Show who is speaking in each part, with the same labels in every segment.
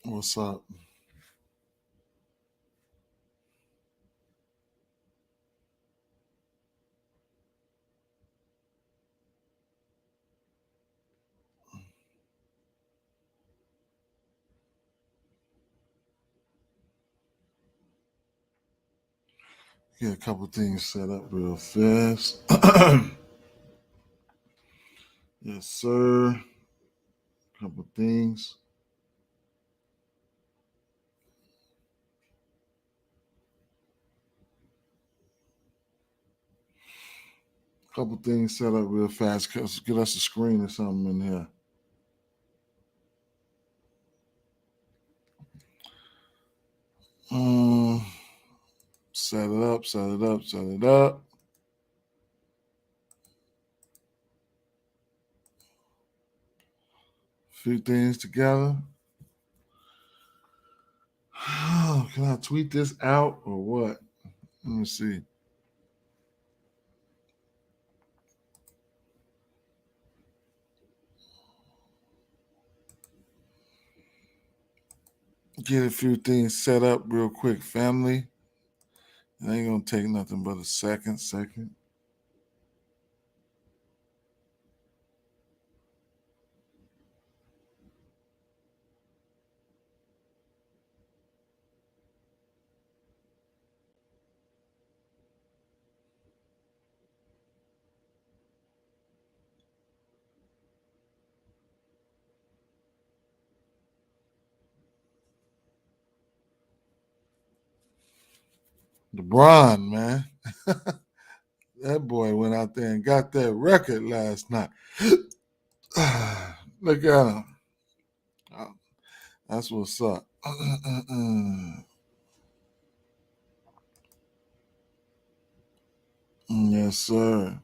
Speaker 1: What's up? Get a couple things set up real fast. Yes, sir. Couple things. Couple things set up real fast. Get us a screen or something in here. Um, set it up. Set it up. Set it up. Few things together. Can I tweet this out or what? Let me see. Get a few things set up real quick, family. It ain't gonna take nothing but a second. LeBron, man. That boy went out there and got that record last night. Look at him. Oh, that's what's up. Yes, sir.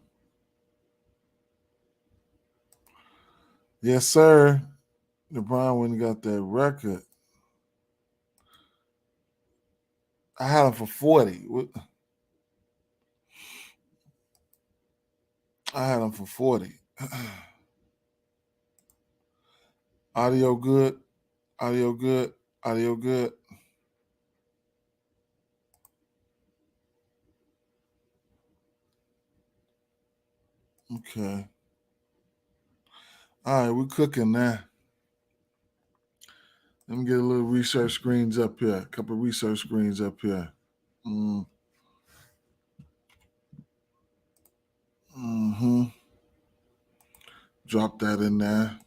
Speaker 1: Yes, sir. LeBron went and got that record. I had him for 40. I had him for 40. Audio good. Audio good. Audio good. Okay. All right, we're cooking now. Let me get a little research screens up here. A couple research screens up here. Mm, hmm Drop that in there.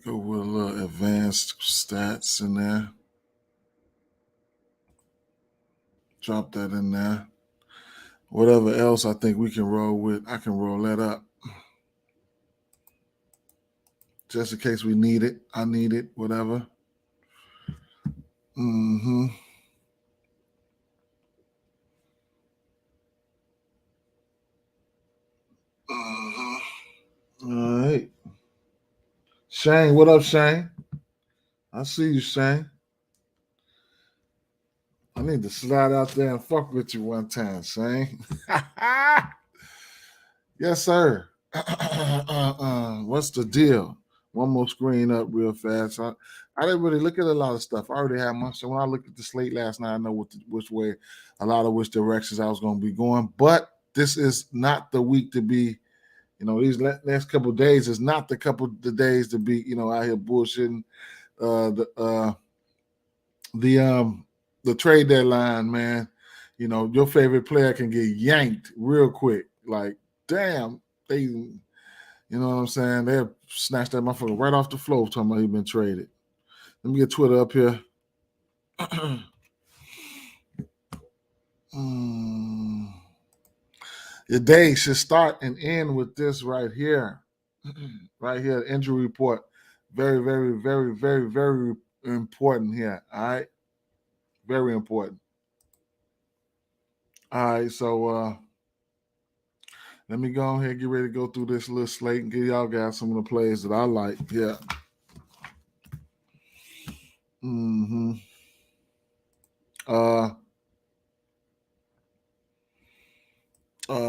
Speaker 1: Go with a little advanced stats in there. Drop that in there. Whatever else I think we can roll with, I can roll that up. Just in case we need it. I need it, whatever. Mm-hmm. Mm-hmm. All right. Shane, what up, Shane? I see you, Shane. I need to slide out there and fuck with you one time, Shane. Yes, sir. What's the deal? One more screen up real fast. I didn't really look at a lot of stuff. I already had much. So when I looked at the slate last night, I know which way, a lot of which directions I was going to be going. But this is not the week to be. These next couple of days is not the days to be. Out here bullshitting. Uh, the uh, the um the trade deadline, man. Your favorite player can get yanked real quick. Like, damn, you know what I'm saying? They snatched that motherfucker right off the floor talking about he been traded. Let me get Twitter up here. Mm. Your day should start and end with this right here. Right here, injury report. Very, very, very, very, very important here. All right. Very important. All right. So let me go ahead and get ready to go through this little slate and give y'all guys some of the players that I like. Yeah. Mm-hmm. Uh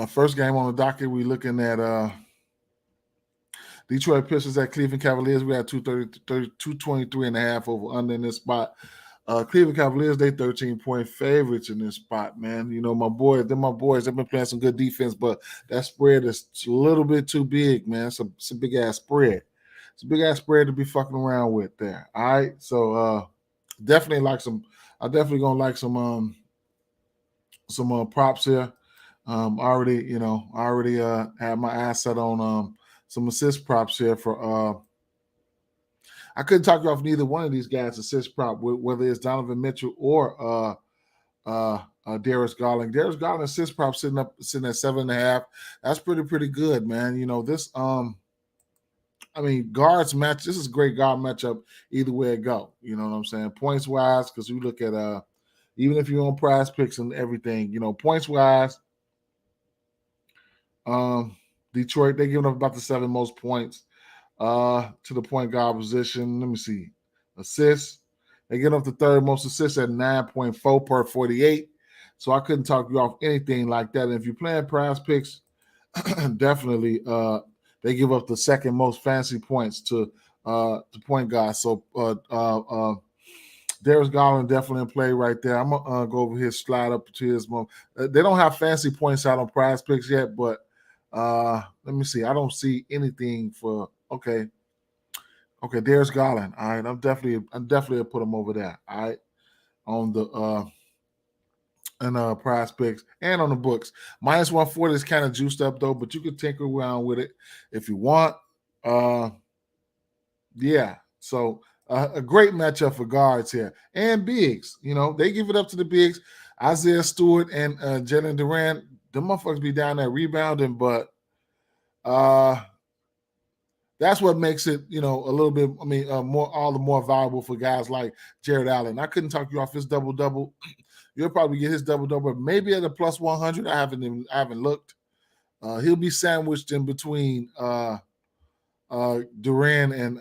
Speaker 1: first game on the docket, we looking at Detroit Pistons at Cleveland Cavaliers. We had 223.5 over under in this spot. Cleveland Cavaliers, they 13-point favorites in this spot, man. You know, my boys, they've been playing some good defense, but that spread is a little bit too big, man. It's a big ass spread. It's a big ass spread to be fucking around with there. All right. So definitely like some, I definitely gonna like some props here. I already had my ass set on some assist props here for I couldn't talk you off neither one of these guys' assist prop, whether it's Donovan Mitchell or Darius Garland. Darius Garland assist prop sitting at 7.5. That's pretty good, man. You know, this guards match. This is a great guard matchup either way it go. You know what I'm saying? Points wise, because we look at even if you're on PrizePicks and everything, you know, points wise, Detroit, they're giving up about the 7 most points to the point guard position. Let me see. Assists. They get up the 3rd most assists at 9.4 per 48. So I couldn't talk you off anything like that. And if you're playing PrizePicks, definitely they give up the 2nd most fantasy points to point guard. So Darius Garland definitely in play right there. I'm gonna go over here, slide up to his moment. They don't have fancy points out on PrizePicks yet, but let me see. I don't see anything for okay. Darius Garland. All right, I'm definitely gonna put him over there. All right, on the PrizePicks and on the books. Minus 140 is kind of juiced up though, but you can tinker around with it if you want. Yeah. So a great matchup for guards here and bigs. You know, they give it up to the bigs. Isaiah Stewart and Jalen Durant. The motherfuckers be down there rebounding, but that's what makes it, you know, a little bit. I mean, all the more valuable for guys like Jared Allen. I couldn't talk you off his double. You'll probably get his double, maybe at a plus 100. I haven't looked. He'll be sandwiched in between Durant and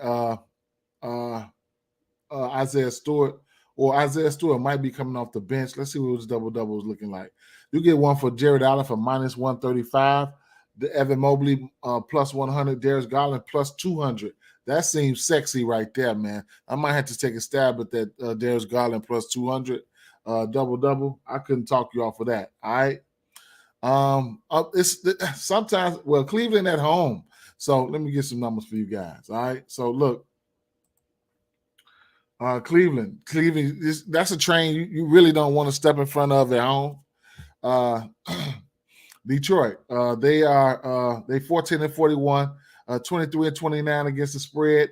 Speaker 1: Isaiah Stewart, or Isaiah Stewart might be coming off the bench. Let's see what his double is looking like. You get one for Jared Allen for minus 135. The Evan Mobley plus 100. Darius Garland plus 200. That seems sexy right there, man. I might have to take a stab at that Darius Garland plus 200 double. I couldn't talk you off of that. All right. It's sometimes Cleveland at home. So let me get some numbers for you guys. All right. So look. Cleveland, that's a train you really don't want to step in front of at home. Detroit, they 14-41, 23-29 against the spread,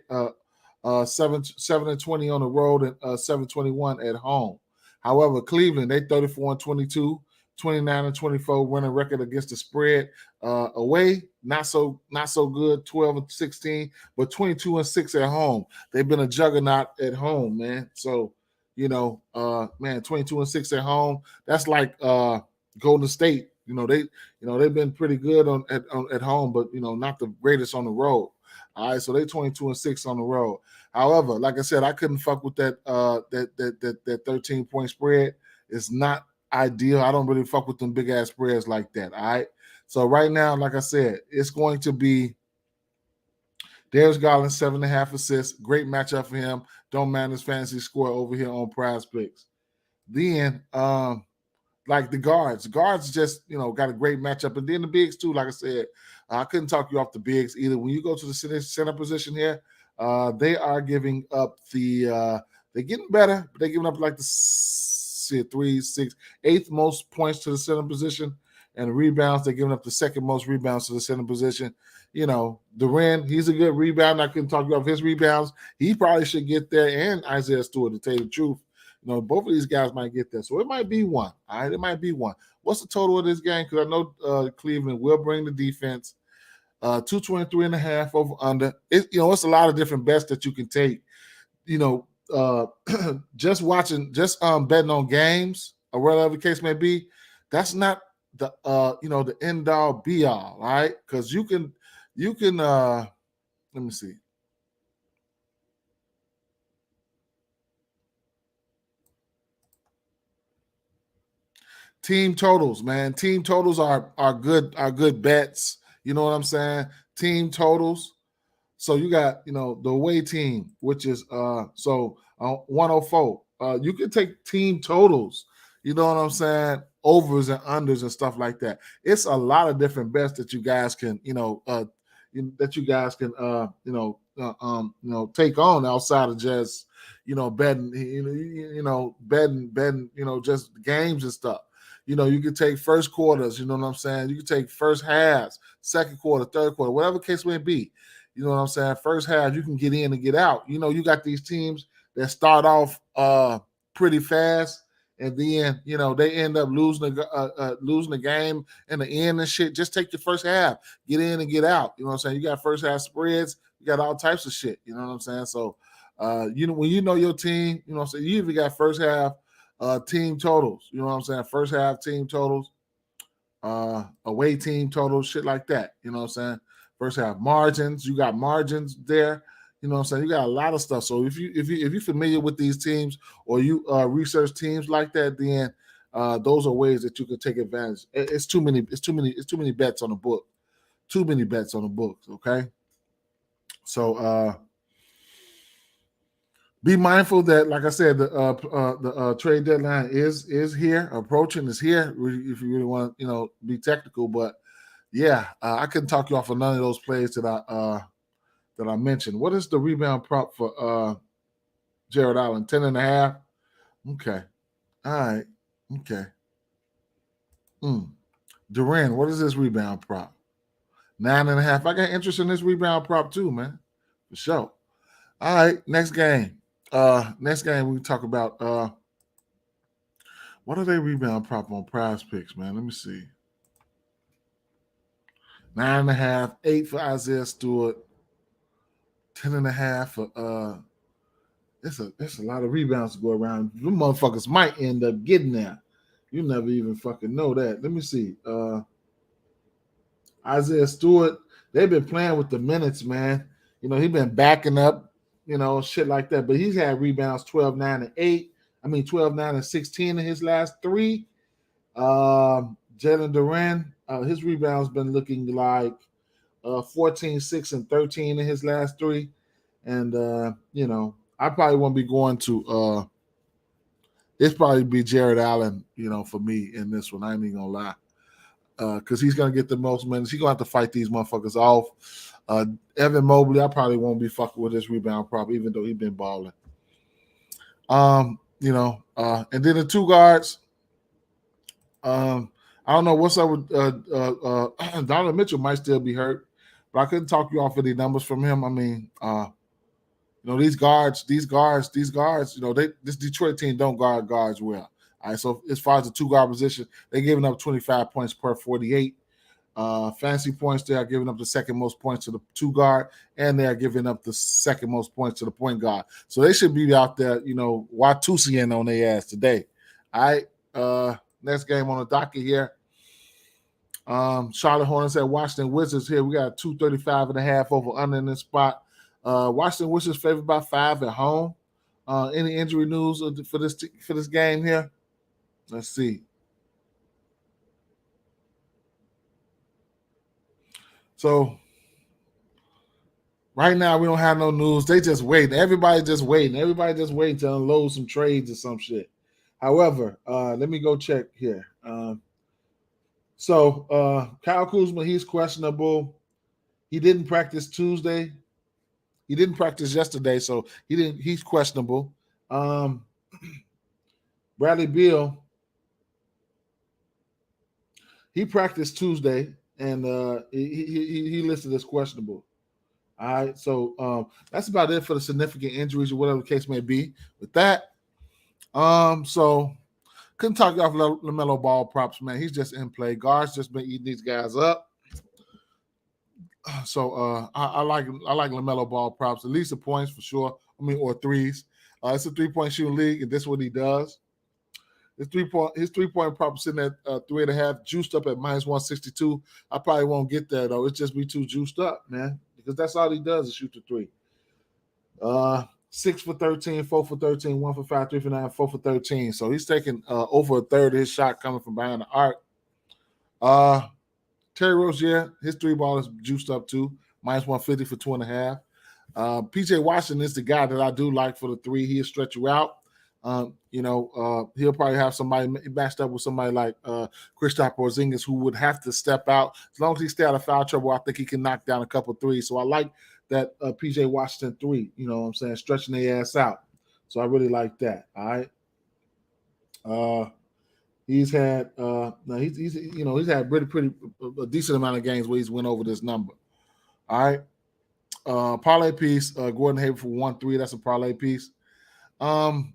Speaker 1: 7-20 on the road, and 7-21 at home. However, Cleveland, they 34-22, 29-24 winning record against the spread. Away, not so good, 12-16, but 22-6 at home. They've been a juggernaut at home, man. So, you know, 22-6 at home. That's like Golden State. They've been pretty good at home, but not the greatest on the road. All right, so they 22-6 on the road. However, like I said, I couldn't fuck with that 13-point spread. It's not ideal. I don't really fuck with them big ass spreads like that. All right. So right now, like I said, it's going to be Darius Garland, 7.5 assists. Great matchup for him. Don't mind his fantasy score over here on PrizePicks. Then like the guards just got a great matchup, and then the bigs too. Like I said, I couldn't talk you off the bigs either. When you go to the center position here, they are giving up they're getting better, but they're giving up like the 3, 6, 8th most points to the center position, and rebounds, they're giving up the 2nd most rebounds to the center position. Durant, he's a good rebounder. I couldn't talk you off his rebounds. He probably should get there, and Isaiah Stewart, to tell you the truth. Both of these guys might get there. So it might be one. All right, it might be one. What's the total of this game? Because I know Cleveland will bring the defense. 223.5 over under. It's a lot of different bets that you can take. Just betting on games or whatever the case may be, that's not the the end all be all right? Because you can let me see. Team totals, man. Team totals are good bets. You know what I'm saying? Team totals. So you got, the away team, which is 104. You can take team totals, you know what I'm saying, overs and unders and stuff like that. It's a lot of different bets that you guys can, take on outside of just, betting, betting, just games and stuff. You can take first quarters, you know what I'm saying? You can take first halves, second quarter, third quarter, whatever case may be. You know what I'm saying? First half, you can get in and get out. You got these teams that start off pretty fast, and then they end up losing the game in the end and shit. Just take your first half, get in and get out. You know what I'm saying? You got first half spreads, you got all types of shit. You know what I'm saying? So, when you know your team, you know what I'm saying, you even got first half team totals. You know what I'm saying? First half team totals, away team totals, shit like that. You know what I'm saying? First half margins, you got margins there. You know what I'm saying? You got a lot of stuff. So if you're familiar with these teams or you research teams like that, then those are ways that you can take advantage. It's too many bets on the book. Too many bets on the books. Okay. So be mindful that, like I said, the trade deadline is here, approaching, is here. If you really want to, be technical, but yeah, I couldn't talk you off of none of those plays that I mentioned. What is the rebound prop for Jared Allen? 10.5. Okay, all right, okay. Duran, what is this rebound prop? 9.5. I got interest in this rebound prop too, man, for sure. All right, next game. Next game we talk about what are they rebound prop on PrizePicks, man? Let me see. 9.5, 8 for Isaiah Stewart, 10.5 for it's a lot of rebounds to go around. Them motherfuckers might end up getting there. You never even fucking know that. Let me see. Isaiah Stewart, they've been playing with the minutes, man. He's been backing up, shit like that. But he's had rebounds 12, 9, and 8. 12, 9, and 16 in his last 3. Jalen Duran, his rebounds been looking like 14, 6, and 13 in his last 3. And, I probably won't be going to it's probably be Jared Allen, for me in this one. I ain't even gonna lie. Because he's gonna get the most minutes. He's gonna have to fight these motherfuckers off. Evan Mobley, I probably won't be fucking with this rebound prop, even though he's been balling. And then the two guards. I don't know what's up with Donovan Mitchell might still be hurt, but I couldn't talk you off any numbers from him. These guards, this Detroit team don't guard guards well. All right, so as far as the two guard position, they're giving up 25 points per 48. Fantasy points, they are giving up the second most points to the two guard, and they are giving up the second most points to the point guard. So they should be out there, Watusian on their ass today. All right, next game on the docket here. Charlotte Hornets at Washington Wizards here. We got 235.5 over under in this spot. Washington Wizards favored by 5 at home. Any injury news for this game here? Let's see. So right now we don't have no news. They just waiting. Everybody just waiting. Everybody just waiting to unload some trades or some shit. However, let me go check here. So Kyle Kuzma, he's questionable. He didn't practice Tuesday. He didn't practice yesterday, so he's questionable. Bradley Beal, he practiced Tuesday, and he listed as questionable. All right, so that's about it for the significant injuries or whatever the case may be with that. So couldn't talk off LaMelo Ball props, man. He's just in play. Guards just been eating these guys up. So I like LaMelo Ball props, at least the points for sure. Or threes. It's a 3-point shooting league, and this is what he does. His 3-point prop sitting at 3.5, juiced up at -162. I probably won't get there though. It's just be too juiced up, man, because that's all he does is shoot the 3. 6 for 13, 4 for 13, 1 for 5, 3 for 9, 4 for 13. So he's taking over a third of his shot coming from behind the arc. Terry Rozier, his 3 ball is juiced up too, -150 for 2.5. PJ Washington is the guy that I do like for the 3. He'll stretch you out. He'll probably have somebody matched up with somebody like Kristaps Porzingis, who would have to step out. As long as he stay out of foul trouble, I think he can knock down a couple threes. So I like that PJ Washington 3. You know what I'm saying? Stretching their ass out. So I really like that. All right. He's had he's had pretty a decent amount of games where he's went over this number. All right. Parlay piece, Gordon Hayward for 1-3. That's a parlay piece. And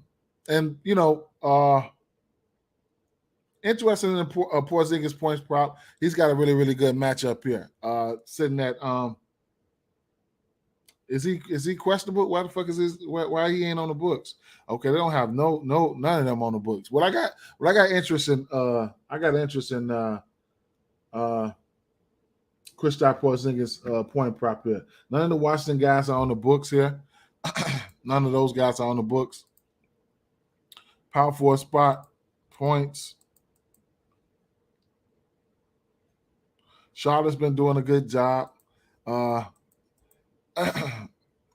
Speaker 1: interested in the Porzingis points prop. He's got a really, really good matchup here. Sitting at is he questionable? Why the fuck is this? Why he ain't on the books? Okay, they don't have none of them on the books. I got interest in Kristaps Porzingis point prop here. None of the Washington guys are on the books here. None of those guys are on the books. Power forward spot, points. Charlotte's been doing a good job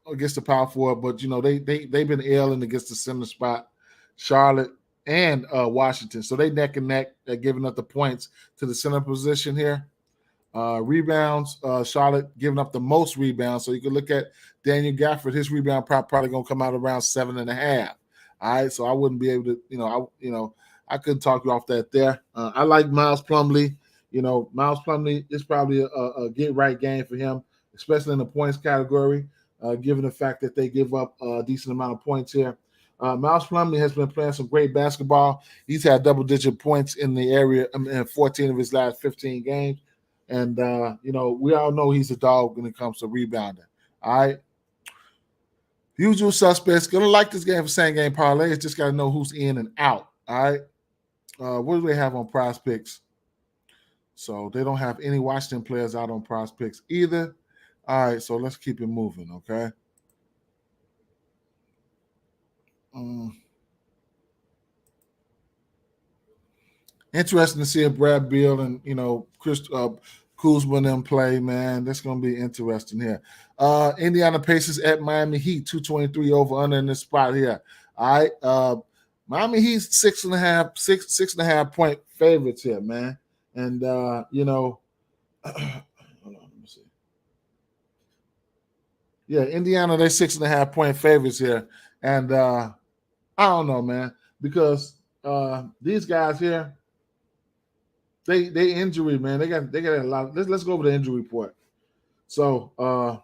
Speaker 1: against the power forward, but they've been ailing against the center spot. Charlotte and Washington, so they neck and neck. They're giving up the points to the center position here. Rebounds, Charlotte giving up the most rebounds. So you can look at Daniel Gafford. His rebound probably going to come out around 7.5. All right, so I wouldn't be able to, I couldn't talk you off that there. I like Miles Plumlee. Miles Plumlee is probably a get right game for him, especially in the points category, given the fact that they give up a decent amount of points here. Miles Plumlee has been playing some great basketball. He's had double-digit points in the area in 14 of his last 15 games. And, we all know he's a dog when it comes to rebounding. All right. Usual suspects. Going to like this game for same game parlays. Just got to know who's in and out. All right. What do they have on PrizePicks? So they don't have any Washington players out on PrizePicks either. All right. So let's keep it moving. Okay. Interesting to see if Brad Beal and Chris Kuzma and them play, man. That's going to be interesting here. Indiana Pacers at Miami Heat, 223 over under in this spot here. All right. Miami Heat 6.5 point favorites here, man. And hold on, let me see. Yeah, Indiana, they're 6.5 point favorites here. And I don't know, man, because these guys here, they injury, man. They got a lot. Let's go over the injury report. So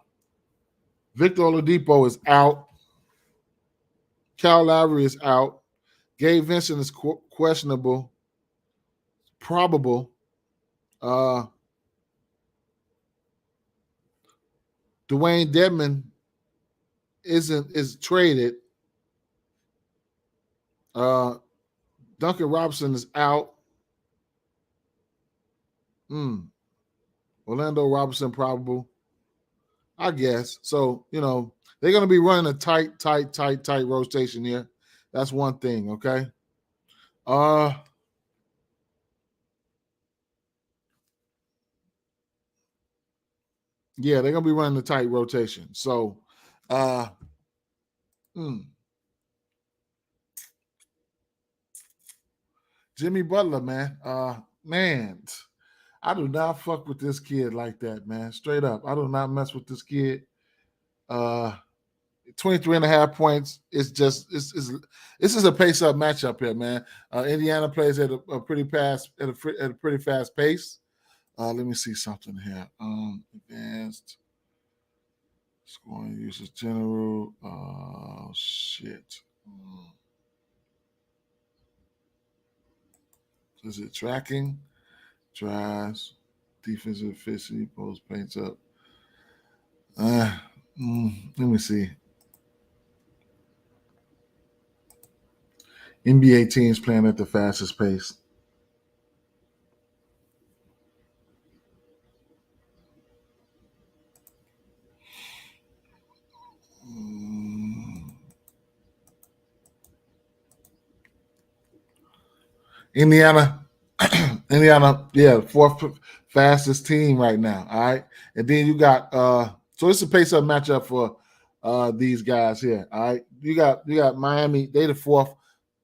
Speaker 1: Victor Oladipo is out. Kyle Lowry is out. Gabe Vincent is questionable. Probable. Dwayne Dedmon is traded. Duncan Robinson is out. Orlando Robinson probable, I guess. So, they're going to be running a tight rotation here. That's one thing, okay? Yeah, they're going to be running a tight rotation. So, Jimmy Butler, man. Man, I do not fuck with this kid like that, man. Straight up. I do not mess with this kid. 23.5 points. This is a pace-up matchup here, man. Indiana plays at a pretty fast pace. Let me see something here. Advanced scoring usage general. Shit. Is it tracking? Drives, defensive efficiency, post paints up. Let me see. NBA teams playing at the fastest pace. Indiana, yeah, fourth fastest team right now. All right, and then you got so it's a pace-up matchup for these guys here. All right, you got Miami. They the fourth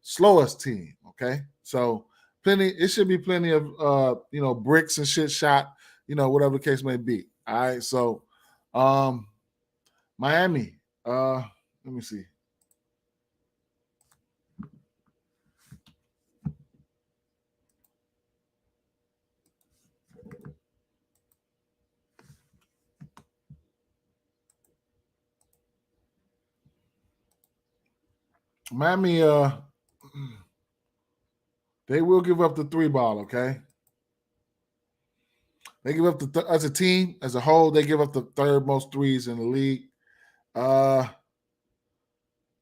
Speaker 1: slowest team. Okay, so plenty. It should be plenty of bricks and shit shot. Whatever the case may be. All right, so Miami. Let me see. Miami, they will give up the 3 ball, okay? They give up as a team, as a whole, they give up the third most threes in the league.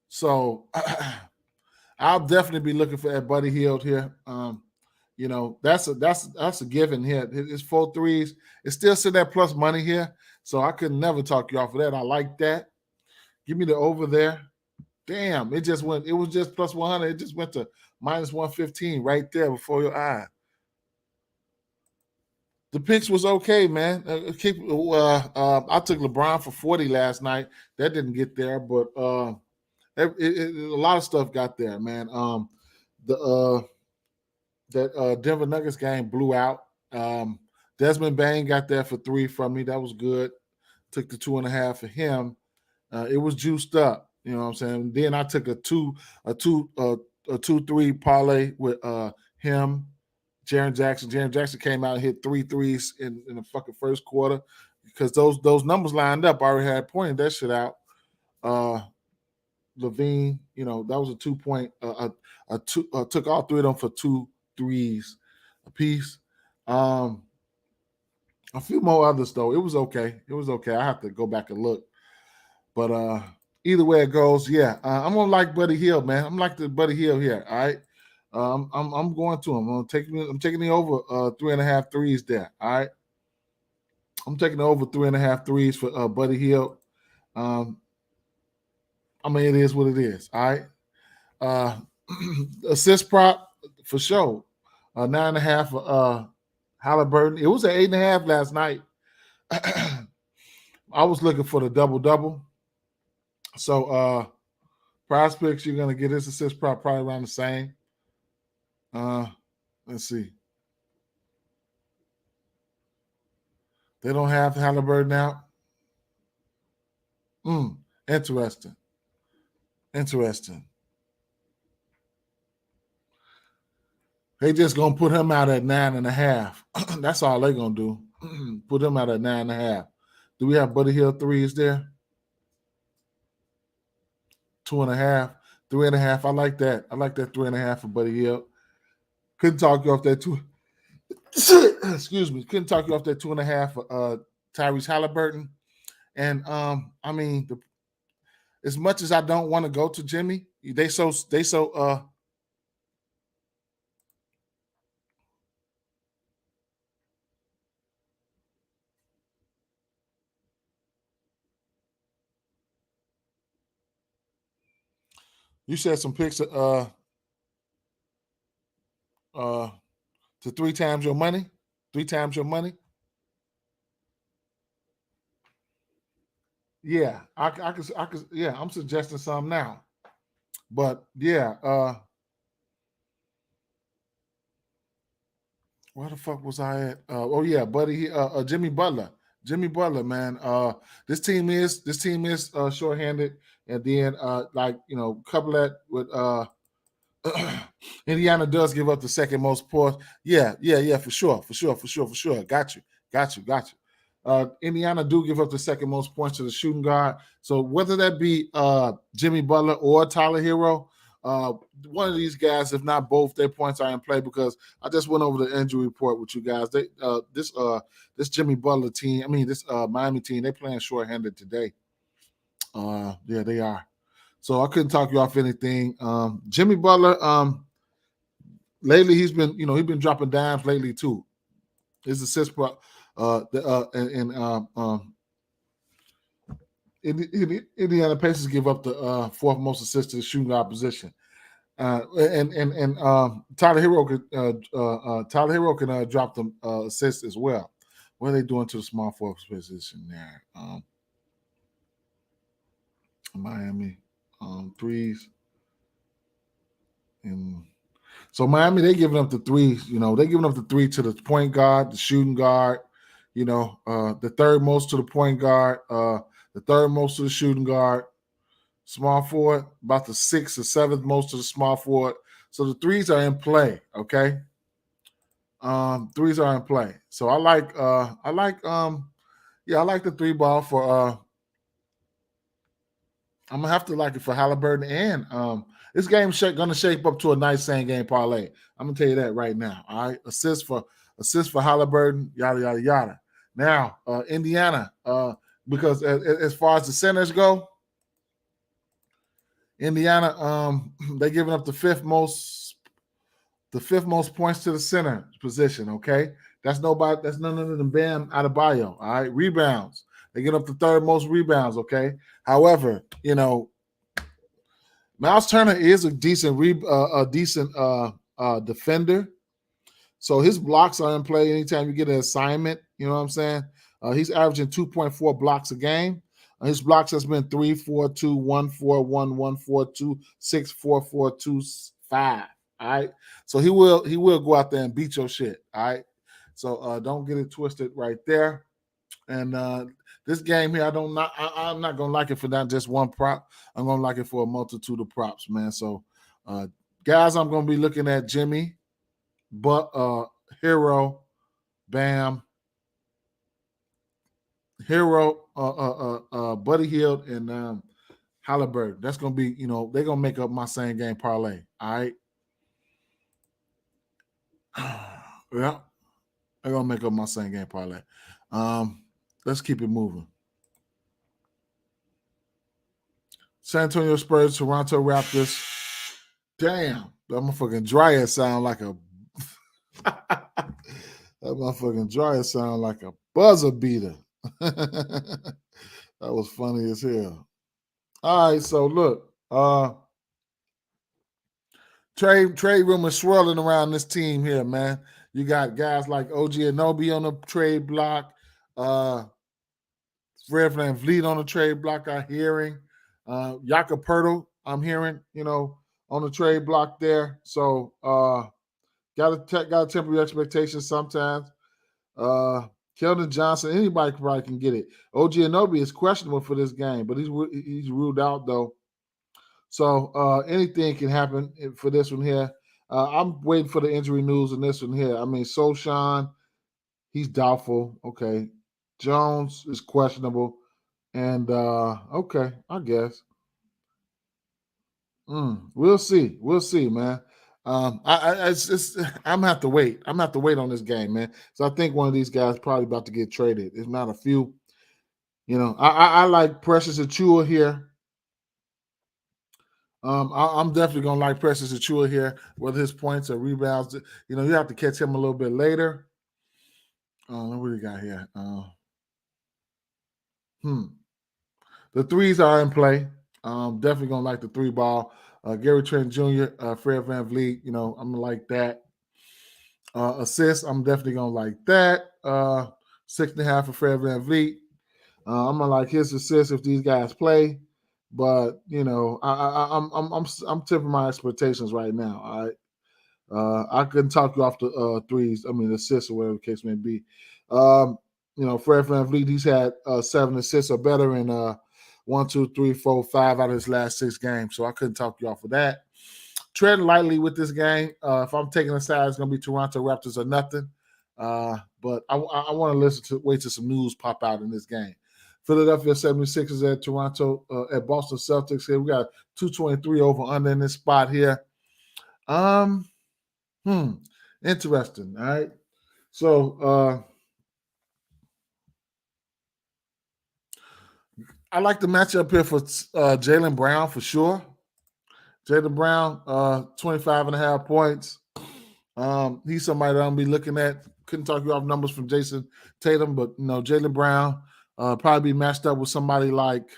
Speaker 1: So I'll definitely be looking for that Buddy Hield here. That's a given here. It's 4 threes. It's still sitting at plus money here. So I could never talk you off of that. I like that. Give me the over there. Damn, it was just plus 100. It just went to minus 115 right there before your eye. The picks was okay, man. I took LeBron for 40 last night. That didn't get there, but a lot of stuff got there, man. That Denver Nuggets game blew out. Desmond Bain got there for 3 from me. That was good. Took the 2.5 for him. It was juiced up. You know what I'm saying? Then I took a 2-3 parlay with him, Jaren Jackson. Jaren Jackson came out and hit 3 threes in the fucking first quarter because those numbers lined up. I already had pointed that shit out. Levine, that was a 2-point. Took all 3 of them for 2 threes apiece. A few more others though. It was okay. I have to go back and look, but either way it goes, yeah. I'm gonna like Buddy Hield, man. I'm like the Buddy Hield here. All right. I'm going to him. I'm taking the over 3.5 threes there. All right. I'm taking the over 3.5 threes for Buddy Hield. It is what it is. All right. Assist prop for sure. 9.5 for Halliburton. It was an 8.5 last night. I was looking for the double. So PrizePicks, you're gonna get this assist prop probably around the same. Let's see. They don't have Halliburton now. Interesting. They just gonna put him out at 9.5. That's all they gonna do. Put him out at 9.5. Do we have Buddy Hield threes there? 2.5, 3.5. I like that. I like that 3.5 for Buddy Hield. Couldn't talk you off that 2. Excuse me. Couldn't talk you off that 2.5 for Tyrese Halliburton. And as much as I don't want to go to Jimmy, they so you said some picks to 3 times your money? 3 times your money? Yeah, I could yeah, I'm suggesting some now. But yeah, where the fuck was I at? Buddy, Jimmy Butler. Jimmy Butler, man. This team is shorthanded, and then couple that with Indiana does give up the second most points. Yeah, for sure. Got you. Indiana do give up the second most points to the shooting guard. So whether that be Jimmy Butler or Tyler Hero, one of these guys, if not both, their points are in play because I just went over the injury report with you guys. They this Jimmy Butler team, this Miami team, they playing shorthanded today. Yeah, they are. So I couldn't talk you off anything. Jimmy Butler, lately he's been dropping dimes lately too. His assist Indiana Pacers give up the fourth most assists to the shooting guard position. Tyler Hero can drop them assists as well. What are they doing to the small forward position there? Miami threes. And so Miami, they giving up the threes. They giving up the three to the point guard, the shooting guard. The third most to the point guard, the third most to the shooting guard. Small forward, about the sixth or seventh most to the small forward. So the threes are in play. Okay, threes are in play. So I like the three ball for. I'm gonna have to like it for Halliburton, and this game gonna shape up to a nice same game parlay. I'm gonna tell you that right now. All right, assist for Halliburton, yada yada yada. Now Indiana, because as far as the centers go, Indiana, they're giving up the fifth most points to the center position. Okay, that's none other than Bam Adebayo. All right, rebounds. They get up the third most rebounds. Okay, however, Miles Turner is a decent defender. So his blocks are in play anytime you get an assignment. You know what I'm saying? He's averaging 2.4 blocks a game. His blocks has been 3, 4, 2, 1, 4, 1, 1, 4, 2, 6, 4, 4, 2, 5. All right. So he will go out there and beat your shit. All right. So don't get it twisted right there. And this game here, I'm not gonna like it for not just one prop. I'm gonna like it for a multitude of props, man. So, guys, I'm gonna be looking at Jimmy, but Hero, Bam, Hero, Buddy Hield, and Halliburton. That's gonna be, they're gonna make up my same game parlay. All right. Yeah, they're gonna make up my same game parlay. Let's keep it moving. San Antonio Spurs, Toronto Raptors. Damn, that motherfucking dryer sound like a that motherfucking dryer sound like a buzzer beater. That was funny as hell. All right, so look, trade rumors swirling around this team here, man. You got guys like OG Anunoby on the trade block, Fred VanVleet on the trade block. I'm hearing Jakob Poeltl, I'm hearing, on the trade block there. So gotta temper your expectations sometimes. Keldon Johnson, anybody probably can get it. OG Anunoby is questionable for this game, but he's ruled out though. So anything can happen for this one here. I'm waiting for the injury news in this one here. I mean, Sochan, he's doubtful. Okay. Jones is questionable. And okay, I guess. We'll see. We'll see, man. I'm gonna have to wait. I'm gonna have to wait on this game, man. So I think one of these guys probably about to get traded. If not a few. I like Precious Achua here. I'm definitely gonna like Precious Achua here, whether his points or rebounds. You have to catch him a little bit later. What do you got here? The threes are in play. Definitely gonna like the three ball. Gary Trent Jr., Fred VanVleet. I'm gonna like that. Assists, I'm definitely gonna like that. 6.5 for Fred VanVleet. I'm gonna like his assists if these guys play, but I'm tipping my expectations right now. All right, I couldn't talk you off the threes. I mean assists or whatever the case may be. Fred VanVleet, he's had 7 assists or better in 1, 2, 3, 4, 5 out of his last 6 games. So I couldn't talk you off of that. Tread lightly with this game. If I'm taking a side, it's going to be Toronto Raptors or nothing. But I want to wait till some news pop out in this game. Philadelphia 76ers at Toronto, at Boston Celtics here. We got 223 over under in this spot here. Interesting. All right. So I like the matchup here for Jaylen Brown for sure. Jaylen Brown, 25.5 points. He's somebody that I'm be looking at. Couldn't talk you off numbers from Jason Tatum, but Jaylen Brown probably be matched up with somebody like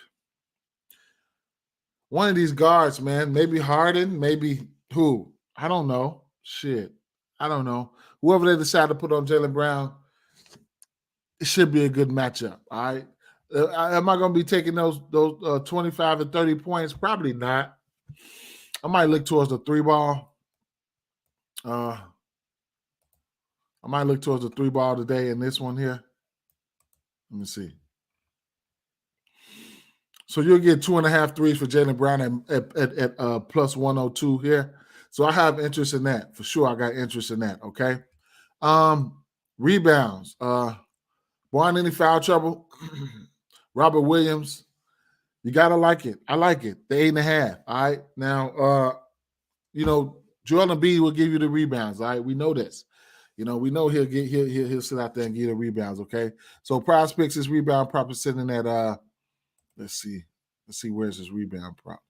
Speaker 1: one of these guards, man. Maybe Harden, maybe who? I don't know. Shit. I don't know. Whoever they decide to put on Jaylen Brown, it should be a good matchup. All right. Am I going to be taking those 25 and 30 points? Probably not. I might look towards the 3-ball. I might look towards the 3-ball today in this one here. Let me see. So you'll get 2.5 threes for Jaylen Brown at plus 102 here. So I have interest in that for sure. I got interest in that. Okay. Rebounds. Barring any foul trouble, Robert Williams. You gotta like it. I like it. The 8.5. All right. Now, Joel Embiid will give you the rebounds. All right. We know this. We know he'll sit out there and give the rebounds. Okay. So PrizePicks his rebound prop is sitting at let's see where's his rebound prop.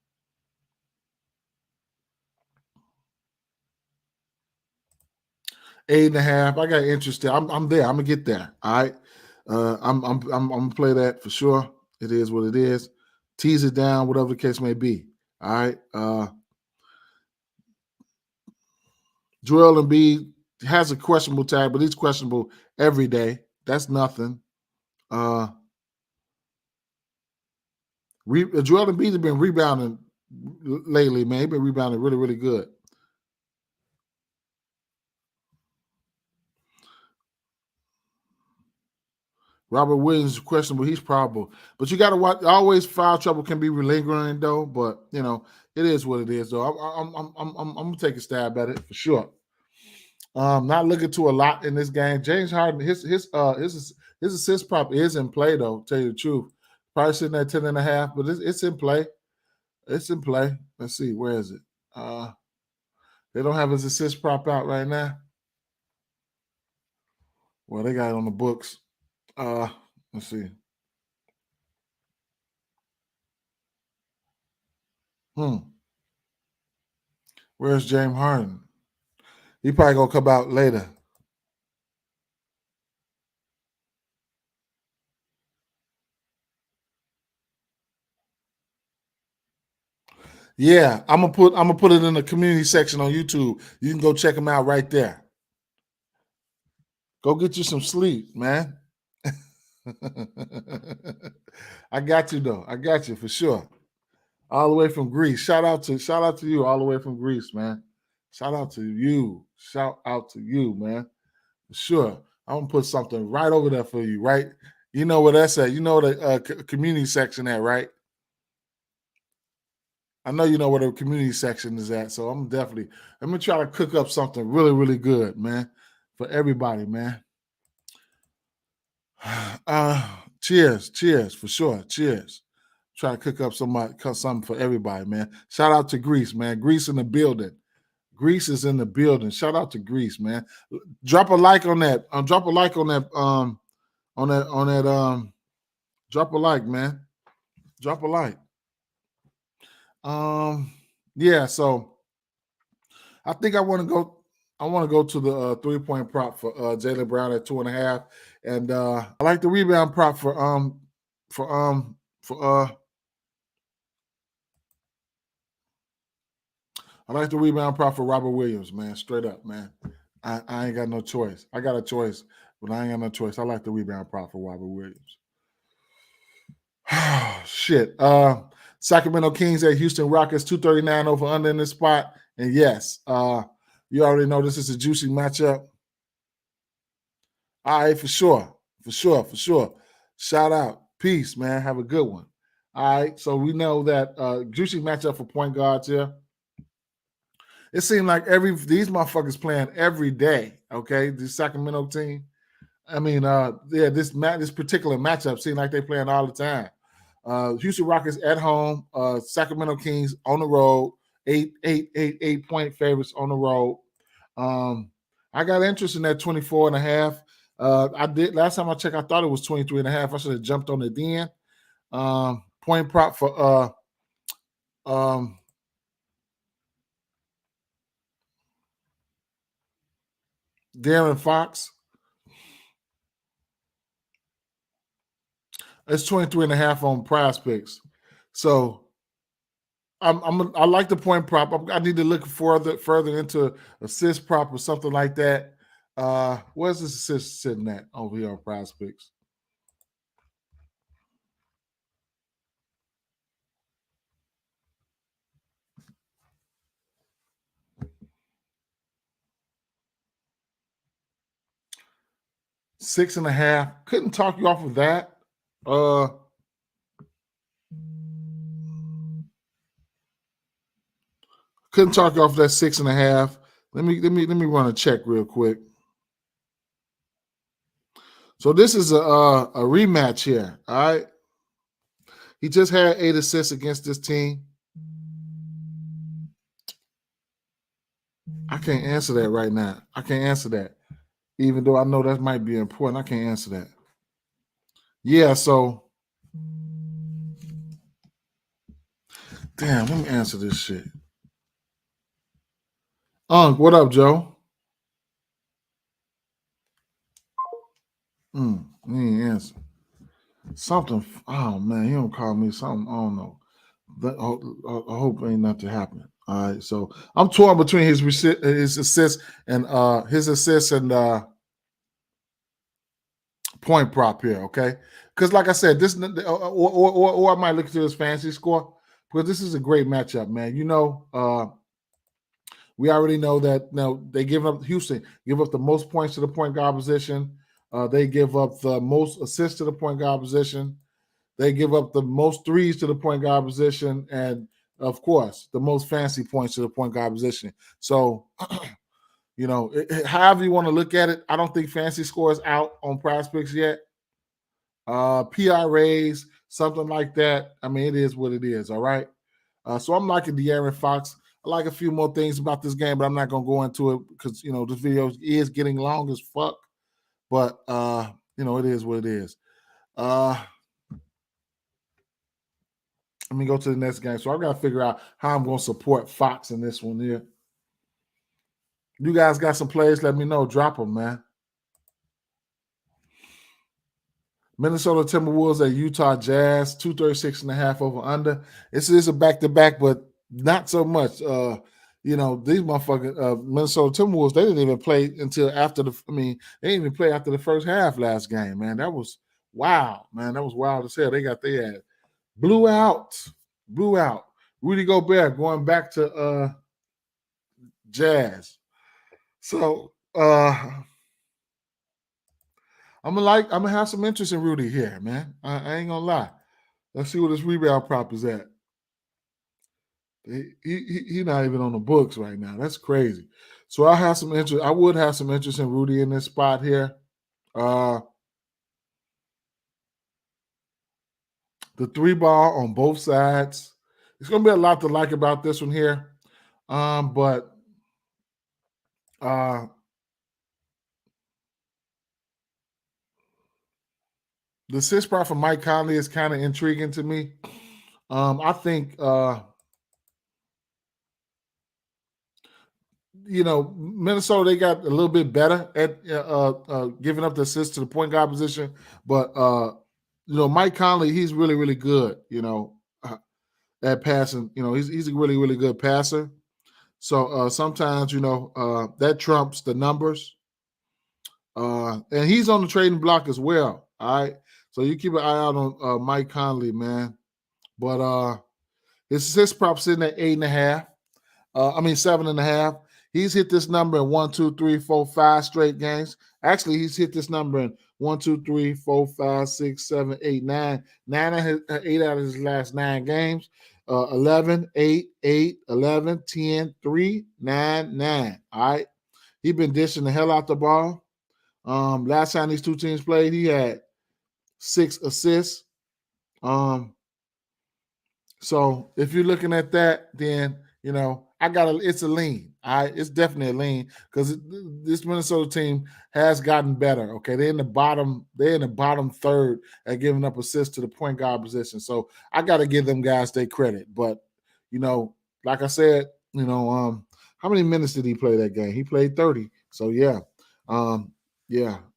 Speaker 1: 8.5. I got interest there. I'm there. I'm gonna get there. All right. I'm gonna play that for sure. It is what it is. Tease it down, whatever the case may be. All right. Joel Embiid has a questionable tag, but he's questionable every day. That's nothing. Joel Embiid has been rebounding lately, man. He's been rebounding really, really good. Robert Williams is questionable. He's probable. But you got to watch. Always foul trouble can be lingering, though. But, it is what it is, though. I'm going to take a stab at it for sure. Not looking to a lot in this game. James Harden, his assist prop is in play, though, to tell you the truth. Probably sitting at 10.5, but it's in play. It's in play. Let's see. Where is it? They don't have his assist prop out right now. Well, they got it on the books. Let's see. Where's James Harden? He probably gonna come out later. Yeah, I'm gonna put it in the community section on YouTube. You can go check him out right there. Go get you some sleep, man. I got you though. I got you for sure. All the way from Greece. Shout out to you all the way from Greece, man. Shout out to you. Shout out to you, man. For sure. I'm gonna put something right over there for you, right? You know where that's at. You know the community section at, right? I know you know where the community section is at, so I'm let me try to cook up something really, really good, man, for everybody, man. Cheers, for sure. Cheers. Try to cook up something for everybody, man. Shout out to Greece, man. Greece in the building. Greece is in the building. Shout out to Greece, man. Drop a like on that. Drop a like on that. Drop a like, man. Drop a like. Yeah. So I think I want to go. I want to go to the 3-point prop for Jaylen Brown at 2.5, and I like the rebound prop for I like the rebound prop for Robert Williams, man. Straight up, man. I ain't got no choice. I got a choice, but I ain't got no choice. I like the rebound prop for Robert Williams. Shit. Sacramento Kings at Houston Rockets, 239 over under in this spot. And yes, you already know this is a juicy matchup. All right, for sure. Shout out. Peace, man. Have a good one. All right. So we know that juicy matchup for point guards here. It seemed like these motherfuckers playing every day. Okay, the Sacramento team. I mean, this particular matchup seemed like they playing all the time. Houston Rockets at home, Sacramento Kings on the road, 8-point favorites on the road. I got interest in that 24.5. I did last time I checked. I thought it was 23.5. I should have jumped on it then. Point prop for De'Aaron Fox. It's 23.5 on PrizePicks. So I like the point prop. I need to look further into assist prop or something like that. Where's this assist sitting at over here on PrizePicks? 6.5. Couldn't talk you off of that. Couldn't talk you off of that 6.5. Let me run a check real quick. So this is a rematch here. All right. He just had 8 assists against this team. I can't answer that right now. I can't answer that. Even though I know that might be important, I can't answer that. Yeah, so damn, let me answer this shit. What up, Joe? He ain't answer. Something. Oh man, he don't call me something. I don't know. I hope ain't nothing happening. All right, so I'm torn between his assists and point prop here. Okay, because like I said, this or I might look to his fantasy score because this is a great matchup, man. We already know that they give up Houston give up the most points to the point guard position. They give up the most assists to the point guard position. They give up the most threes to the point guard position, and of course, the most fancy points to the point guard position. So, however you want to look at it, I don't think fancy scores out on PrizePicks yet. PRAs, something like that. I mean, it is what it is. All right. So I'm liking De'Aaron Fox. I like a few more things about this game, but I'm not gonna go into it because this video is getting long as fuck. But it is what it is. Let me go to the next game. So I got to figure out how I'm going to support Fox in this one here. You guys got some plays? Let me know. Drop them, man. Minnesota Timberwolves at Utah Jazz, 236.5 over under. This is a back-to-back, but not so much. These motherfucking Minnesota Timberwolves, they didn't even play until after they didn't even play after the first half last game, man. That was wow, man. That was wild as hell. They got their ass blew out. Rudy Gobert going back to Jazz. So I'm gonna have some interest in Rudy here, man. I ain't gonna lie. Let's see what his rebound prop is at. He not even on the books right now. That's crazy. So I have some interest. I would have some interest in Rudy in this spot here. The 3-ball on both sides. It's gonna be a lot to like about this one here. But the assist prop for Mike Conley is kind of intriguing to me. I think Minnesota, they got a little bit better at giving up the assist to the point guard position, but Mike Conley, he's really, really good. At passing. He's a really, really good passer. So sometimes that trumps the numbers. And he's on the trading block as well. All right, so you keep an eye out on Mike Conley, man. But his assist prop sitting at 8.5. 7.5. He's hit this number in 1, 2, 3, 4, 5 straight games. Actually, he's hit this number in 1, 2, 3, 4, 5, 6, 7, 8, 9. 8 out of his last 9 games. 11, 8, 8, 11, 10, 3, 9, 9. All right. He's been dishing the hell out the ball. Last time these two teams played, he had 6 assists. So if you're looking at that, then it's a lean. It's definitely a lean because this Minnesota team has gotten better. Okay, they're in the bottom third at giving up assists to the point guard position. So I got to give them guys their credit. But like I said, how many minutes did he play that game? He played 30. So yeah.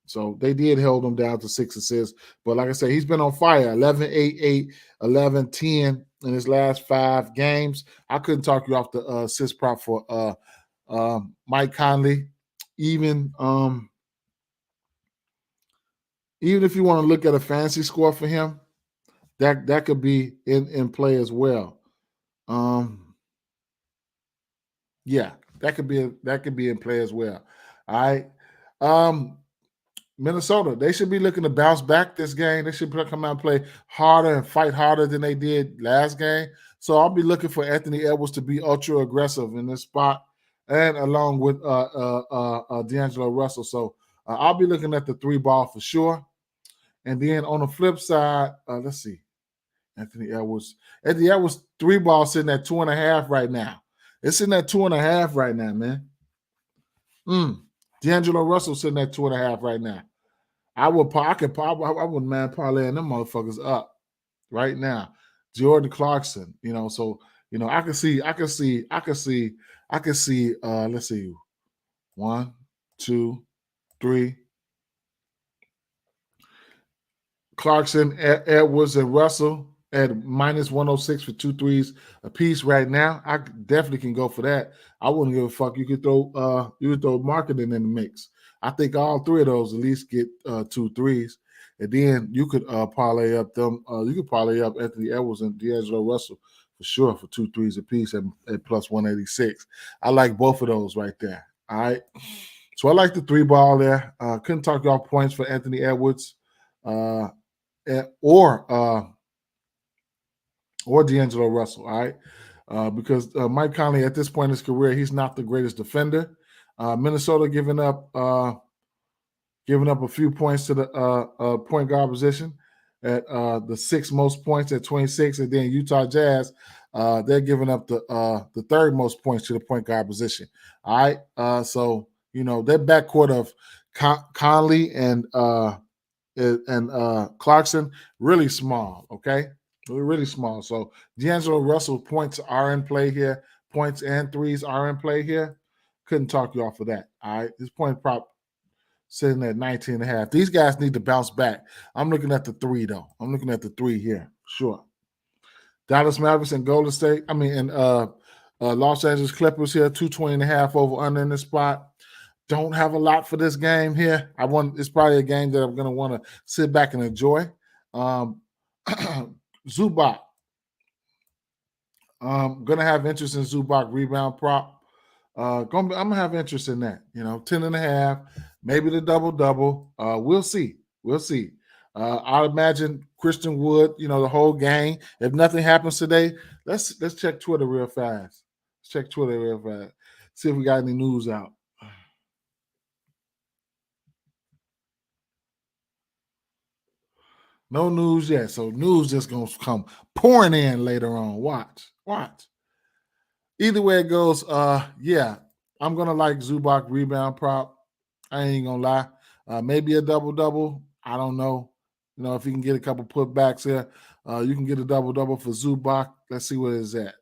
Speaker 1: So they did hold him down to 6 assists. But like I said, he's been on fire. 11, 8, 8, 11, 10 in his last 5 games. I couldn't talk you off the assist prop for Mike Conley. Even if you want to look at a fantasy score for him, that could be in play as well. Yeah, that could be in play as well. All right. Minnesota, they should be looking to bounce back this game. They should come out and play harder and fight harder than they did last game. So I'll be looking for Anthony Edwards to be ultra aggressive in this spot, and along with D'Angelo Russell. So I'll be looking at the 3-ball for sure. And then on the flip side, let's see, Anthony Edwards. Anthony Edwards 3-ball sitting at 2.5 right now. It's sitting at 2.5 right now, man. D'Angelo Russell sitting at 2.5 right now. I wouldn't mind parlaying them motherfuckers up right now. Jordan Clarkson, so I can see, let's see, 1, 2, 3. Clarkson, Edwards, and Russell at -106 for 2 threes a piece right now. I definitely can go for that. I wouldn't give a fuck. You could throw marketing in the mix. I think all 3 of those at least get 2 threes. And then you could parlay up them. You could parlay up Anthony Edwards and D'Angelo Russell for sure for 2 threes a piece at +186. I like both of those right there. All right. So I like the 3-ball there. Couldn't talk off points for Anthony Edwards or D'Angelo Russell. All right. Because Mike Conley at this point in his career, he's not the greatest defender. Minnesota giving up a few points to the point guard position at the 6th most points at 26, and then Utah Jazz, they're giving up the 3rd most points to the point guard position. All right, so their backcourt of Conley and Clarkson really small. Okay, really small. So D'Angelo Russell points are in play here. Points and threes are in play here. Couldn't talk you off of that. All right, this point prop sitting at 19.5. These guys need to bounce back. I'm looking at the 3 though. I'm looking at the 3 here, sure. Dallas Mavericks and Golden State. Los Angeles Clippers here, 220.5 over under in this spot. Don't have a lot for this game here. It's probably a game that I'm going to want to sit back and enjoy. Zubac. I'm going to have interest in Zubac rebound prop. I'm gonna have interest in that. 10.5, maybe the double. We'll see. I imagine Christian Wood. The whole game. If nothing happens today, let's check Twitter real fast. See if we got any news out. No news yet. So news just gonna come pouring in later on. Watch. Either way it goes, yeah, I'm gonna like Zubac rebound prop. I ain't gonna lie. Maybe a double. I don't know. If you can get a couple putbacks here, you can get a double for Zubac. Let's see what it's at.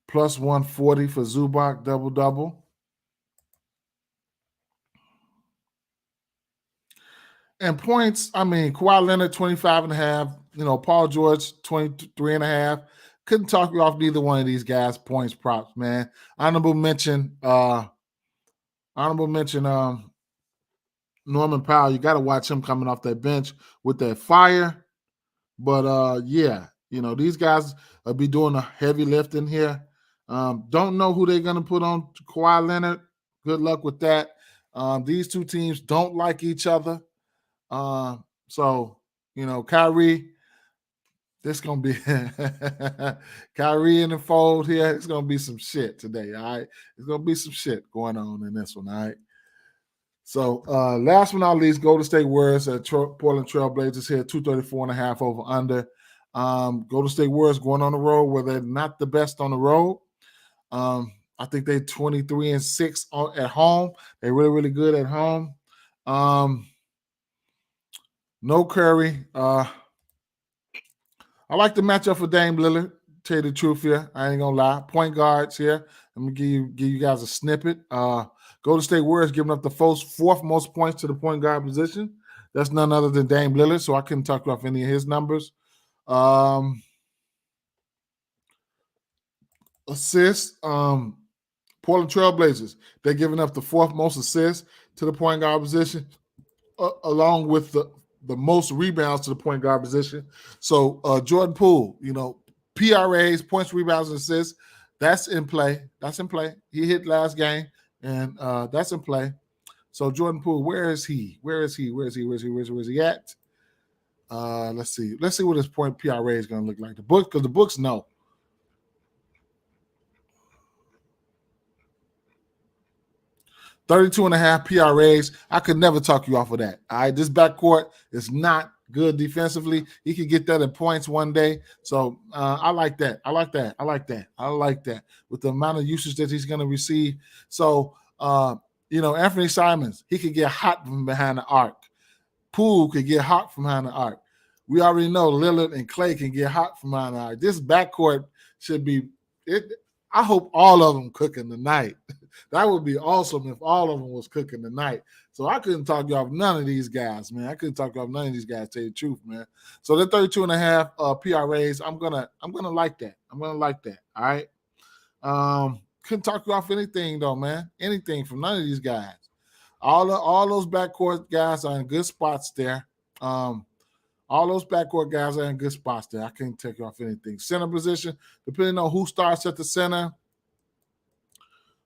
Speaker 1: +140 for Zubac double. And points, Kawhi Leonard 25.5. Paul George 23.5. Couldn't talk you off neither one of these guys' points props, man. Honorable mention. Norman Powell. You got to watch him coming off that bench with that fire. But yeah, these guys will be doing the heavy lifting here. Don't know who they're gonna put on Kawhi Leonard. Good luck with that. These 2 teams don't like each other. So Kyrie, this gonna be Kyrie in the fold here. It's gonna be some shit today. All right, it's gonna be some shit going on in this one. All right. So last but not least, Golden State Warriors at Portland Trailblazers here, 234.5 over under. Golden State Warriors going on the road where they're not the best on the road. I think they're 23-6 at home. They're really, really good at home. No Curry. I like the matchup for Dame Lillard. Tell you the truth here, I ain't gonna lie. Point guards here. Let me give you guys a snippet. Golden State Warriors giving up the 4th most points to the point guard position. That's none other than Dame Lillard, so I couldn't talk about any of his numbers. Assists. Portland Trailblazers, they're giving up the 4th most assists to the point guard position, along with the most rebounds to the point guard position. So Jordan Poole, PRAs, points, rebounds, and assists, that's in play. He hit last game. And that's in play. So Jordan Poole, where is he? Where is he at? Let's see. Let's see what his point PRA is going to look like. The book, because the books know. 32.5 PRAs. I could never talk you off of that. All right, this backcourt is not good defensively. He could get that in points one day. So I like that. I like that. With the amount of usage that he's going to receive. So, Anthony Simons, he could get hot from behind the arc. Poole could get hot from behind the arc. We already know Lillard and Clay can get hot from behind the arc. This backcourt should be it. I hope all of them cooking tonight. That would be awesome if all of them was cooking tonight. So I couldn't talk you off none of these guys, man. I couldn't talk you off none of these guys, tell you the truth, man. So the 32.5 PRAs, I'm gonna like that. I'm gonna like that. All right. Couldn't talk you off anything though, man. Anything from none of these guys. All those backcourt guys are in good spots there. All those backcourt guys are in good spots there. I can't take you off anything. Center position, depending on who starts at the center,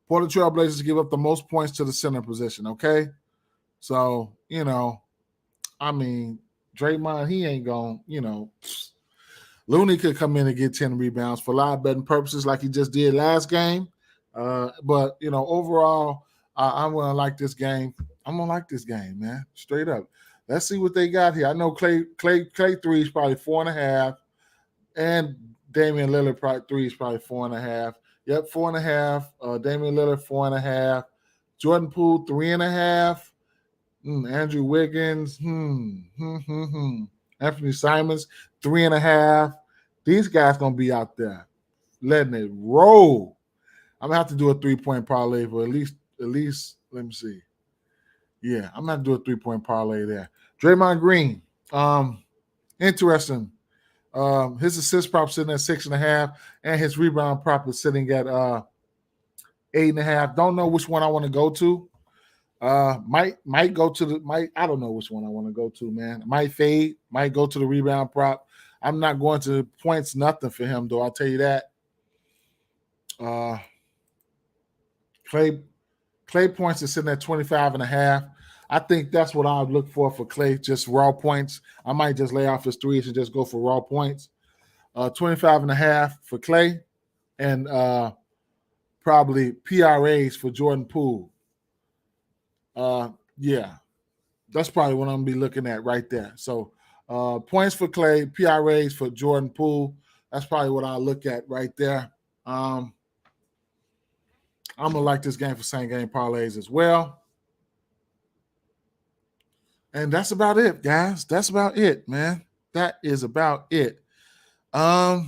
Speaker 1: Portland Trail Blazers give up the most points to the center position, okay? So, Draymond, he ain't going, Looney could come in and get 10 rebounds for live betting purposes like he just did last game. But, overall, I'm going to like this game. I'm going to like this game, man, straight up. Let's see what they got here. I know Clay 3 is probably 4.5, and Damian Lillard 3 is probably 4.5. Yep, 4.5. Damian Lillard 4.5. Jordan Poole 3.5. Andrew Wiggins. Anthony Simons 3.5. These guys gonna be out there letting it roll. I'm gonna have to do a 3-point parlay for at least. Let me see. Yeah, I'm gonna have to do a 3-point parlay there. Draymond Green. Interesting. His assist prop sitting at 6.5, and his rebound prop is sitting at 8.5. Don't know which one I want to go to. Might go to the I don't know which one I want to go to, man. Might fade, might go to the rebound prop. I'm not going to points, nothing for him, though. I'll tell you that. Clay points is sitting at 25.5. I think that's what I would look for Clay, just raw points. I might just lay off his threes and just go for raw points. 25.5 for Clay, and probably PRAs for Jordan Poole. Yeah, that's probably what I'm going to be looking at right there. So points for Clay, PRAs for Jordan Poole. That's probably what I'll look at right there. I'm going to like this game for same game parlays as well. And that's about it, guys. That's about it, man. That is about it. Yep.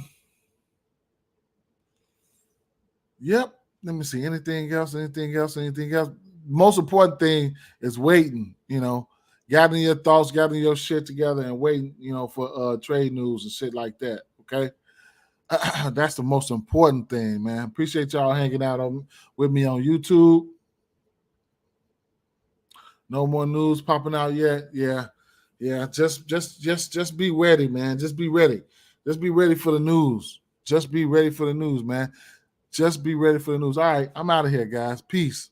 Speaker 1: Let me see. Anything else? Most important thing is waiting, gathering your thoughts, gathering your shit together and waiting, for trade news and shit like that. Okay. That's the most important thing, man. Appreciate y'all hanging out with me on YouTube. No more news popping out yet. Yeah. Just be ready, man. Just be ready. Just be ready for the news. Just be ready for the news, man. Just be ready for the news. All right, I'm out of here, guys. Peace.